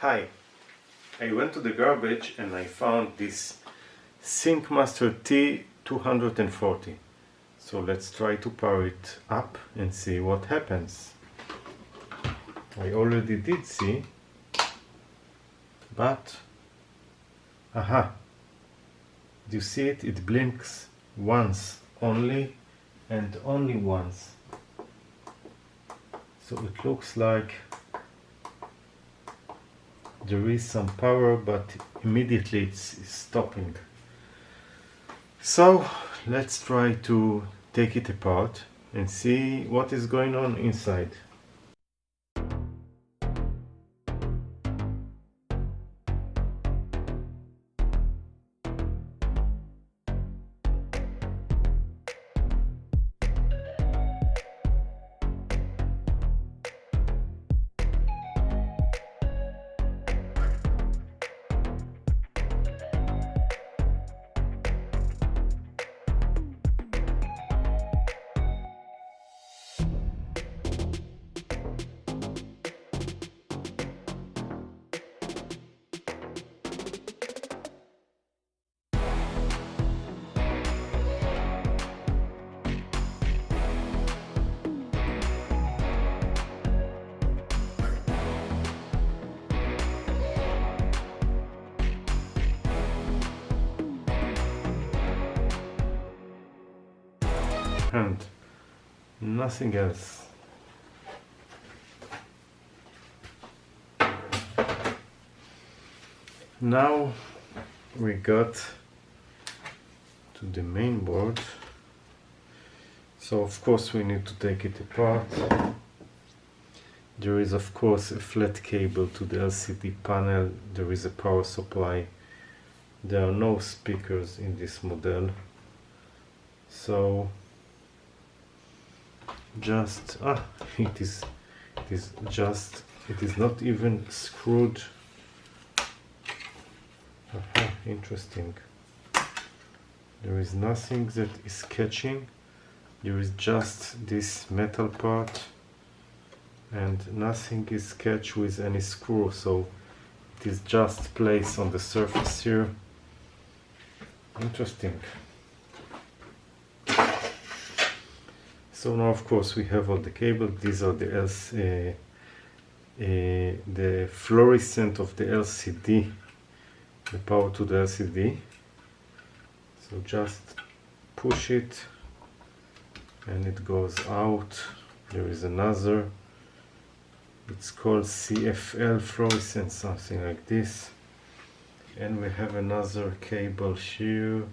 Hi, I went to the garbage and I found this SyncMaster T240. So let's try to power it up and see what happens. I already did see, but aha, do you see it? It blinks once only and only once. So it looks like there is some power, but immediately it's stopping. So let's try to take it apart and see what is going on inside. And nothing else. Now we got to the main board. So of course we need to take it apart. There is of course a flat cable to the LCD panel. There is a power supply. There are no speakers in this model. So just it is not even screwed. Interesting. There is nothing that is catching. There is just this metal part and nothing is catch with any screw, so it is just placed on the surface here. Interesting. So now of course we have all the cable. These are the the fluorescent of the LCD, the power to the LCD. So just push it and it goes out. There is another, it's called CFL fluorescent, something like this. And we have another cable here,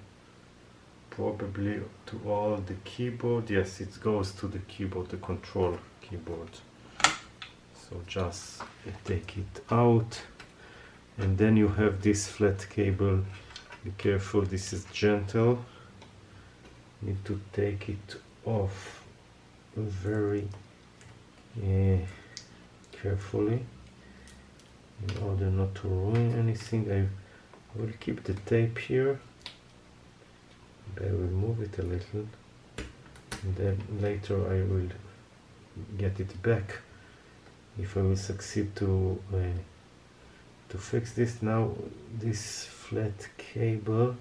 probably to all the keyboard. Yes, it goes to the keyboard, the control keyboard. So just take it out, and then you have this flat cable. Be careful, this is gentle. Need to take it off very carefully in order not to ruin anything. I will keep the tape here. I will move it a little, and then later I will get it back if I will succeed to fix this. Now this flat cable,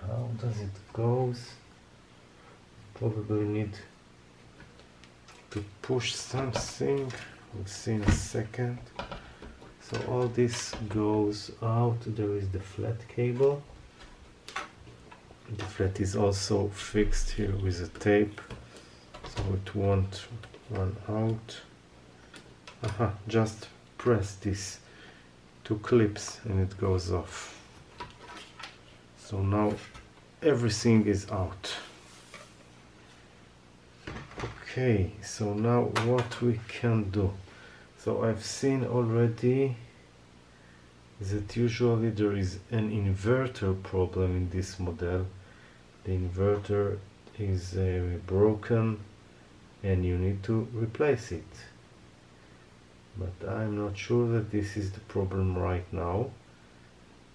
how does it goes? Probably need to push something. We'll see in a second. So all this goes out. There is the flat cable. The flat is also fixed here with a tape, so it won't run out. Just press these two clips and it goes off. So now everything is out. Okay, so now what we can do. So I've seen already that usually there is an inverter problem in this model. The inverter is broken and you need to replace it. But I'm not sure that this is the problem right now,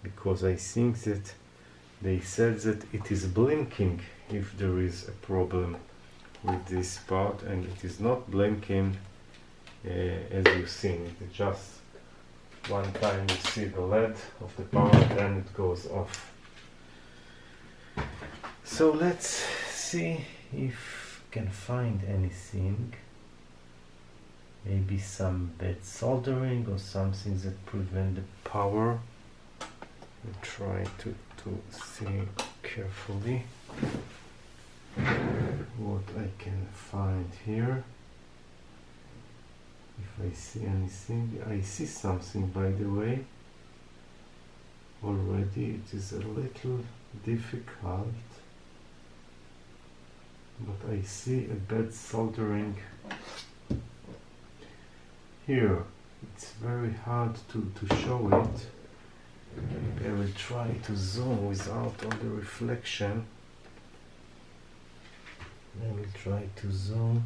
because I think that they said that it is blinking if there is a problem with this part, and it is not blinking as you've seen. It just One time you see the LED of the power, then it goes off. So let's see if we can find anything. Maybe some bad soldering or something that prevent the power. We'll try to see carefully what I can find here. If I see anything, I see something, by the way. Already it is a little difficult, but I see a bad soldering here. It's very hard to show it. I will try to zoom without all the reflection. I will try to zoom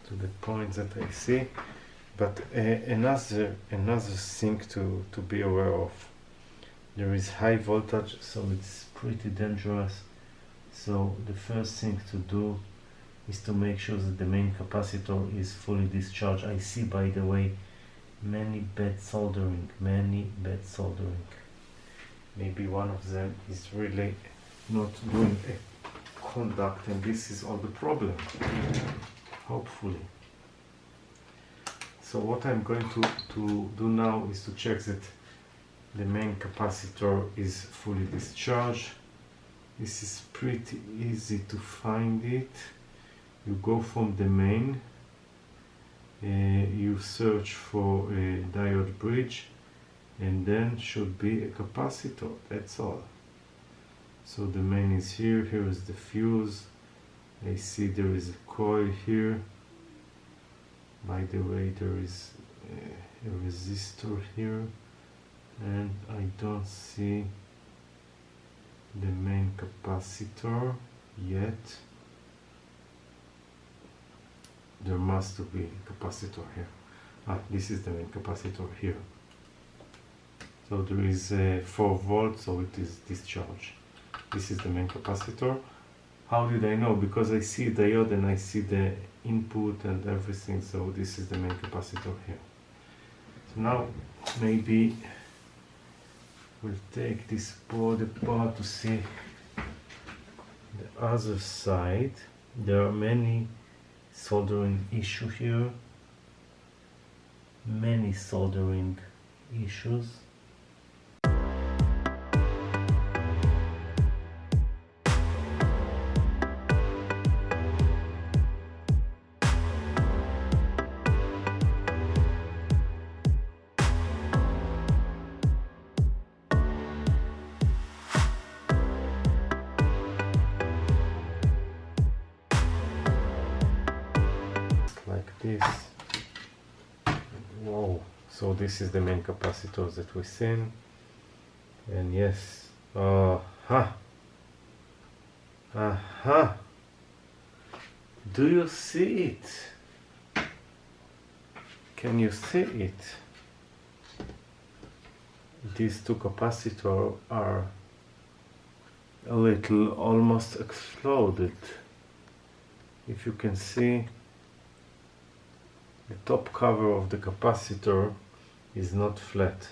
to the point that I see. But another thing to be aware of. There is high voltage, so it's pretty dangerous. So the first thing to do is to make sure that the main capacitor is fully discharged. I see, by the way, many bad soldering. Maybe one of them is really not doing a conduct, and this is all the problem, hopefully. So what I'm going to do now is to check that the main capacitor is fully discharged. This is pretty easy to find it. You go from the main, you search for a diode bridge, and then should be a capacitor. That's all. So the main is here. Here is the fuse. I see there is a coil here. By the way, there is a resistor here, and I don't see the main capacitor yet. There must be a capacitor here. This is the main capacitor here. So there is 4 volts, so it is discharged. This is the main capacitor. How did I know? Because I see diode and I see the input and everything, so this is the main capacitor here. So now maybe we'll take this board apart to see the other side. There are many soldering issues here, many soldering issues. Like this. Whoa, so this is the main capacitor that we've seen, and yes, do you see it? Can you see it? These two capacitors are a little almost exploded. If you can see, the top cover of the capacitor is not flat,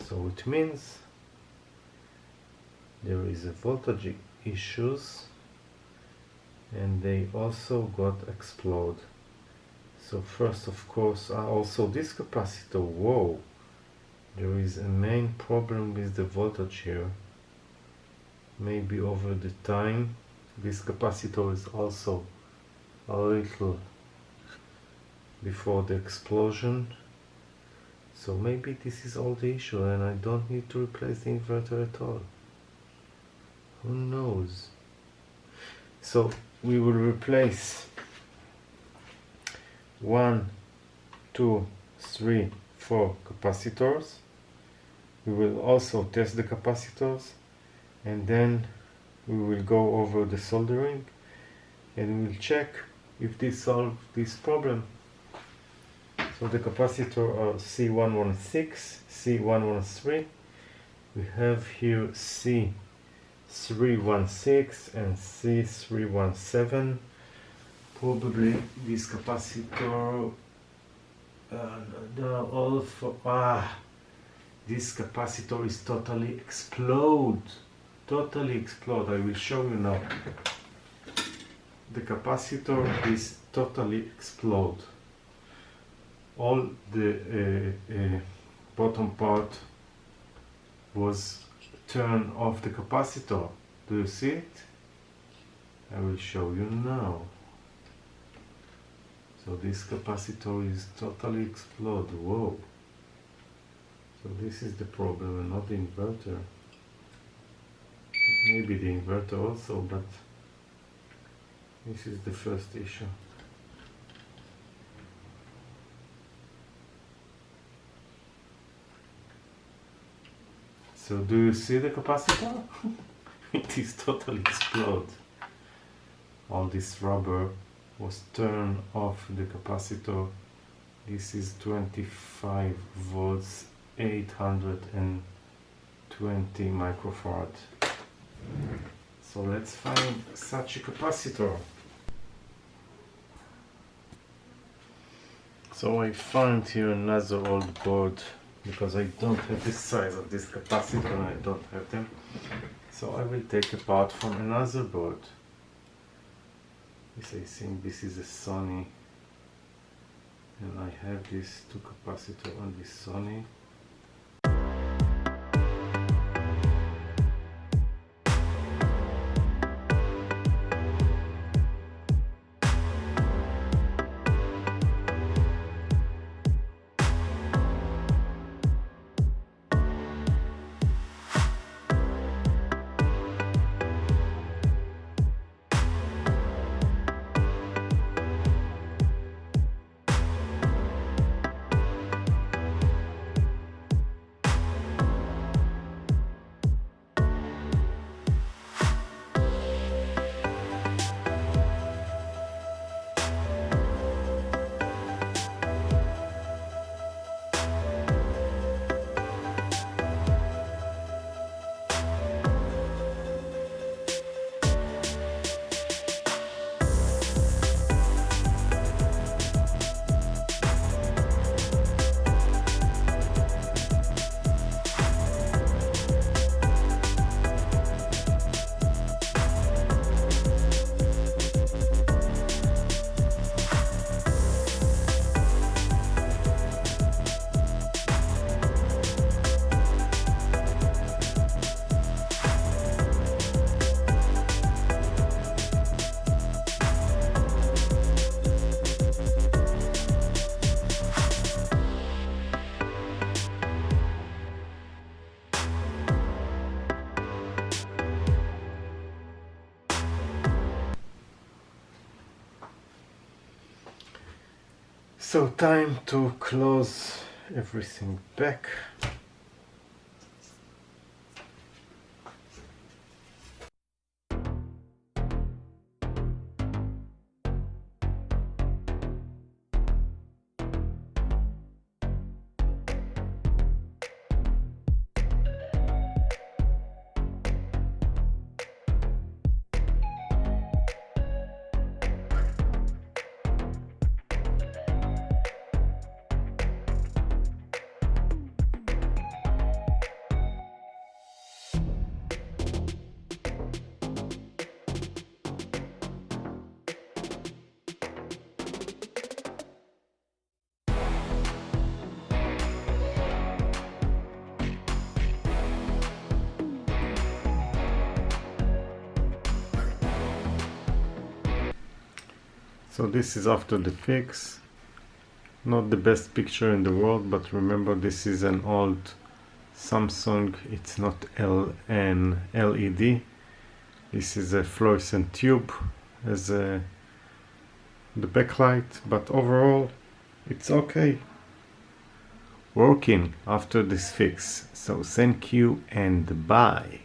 so it means there is a voltage issues, and they also got explode. So first, of course, also this capacitor. Whoa, there is a main problem with the voltage here. Maybe over the time this capacitor is also a little before the explosion, so maybe this is all the issue and I don't need to replace the inverter at all. Who knows? So we will replace 1, 2, 3, 4 capacitors. We will also test the capacitors, and then we will go over the soldering and we'll check if this solves this problem. So the capacitor are C116, C113. We have here C316 and C317. Probably this capacitor this capacitor is totally explode. Totally explode. I will show you now. The capacitor is totally explode. All the bottom part was turned off the capacitor. Do you see it? I will show you now. So this capacitor is totally explode. Whoa. So this is the problem and not the inverter. Maybe the inverter also, but this is the first issue. So do you see the capacitor? It is totally explode. All this rubber was turned off the capacitor. This is 25 volts, 820 microfarad. So let's find such a capacitor. So I found here another old board, because I don't have this size of this capacitor and I don't have them. So I will take apart from another board. This, I think this is a Sony, and I have these two capacitors on this Sony. So time to close everything back. So this is after the fix. Not the best picture in the world, but remember this is an old Samsung. It's not LED. This is a fluorescent tube as the backlight, but overall it's okay. Working after this fix. So thank you and bye.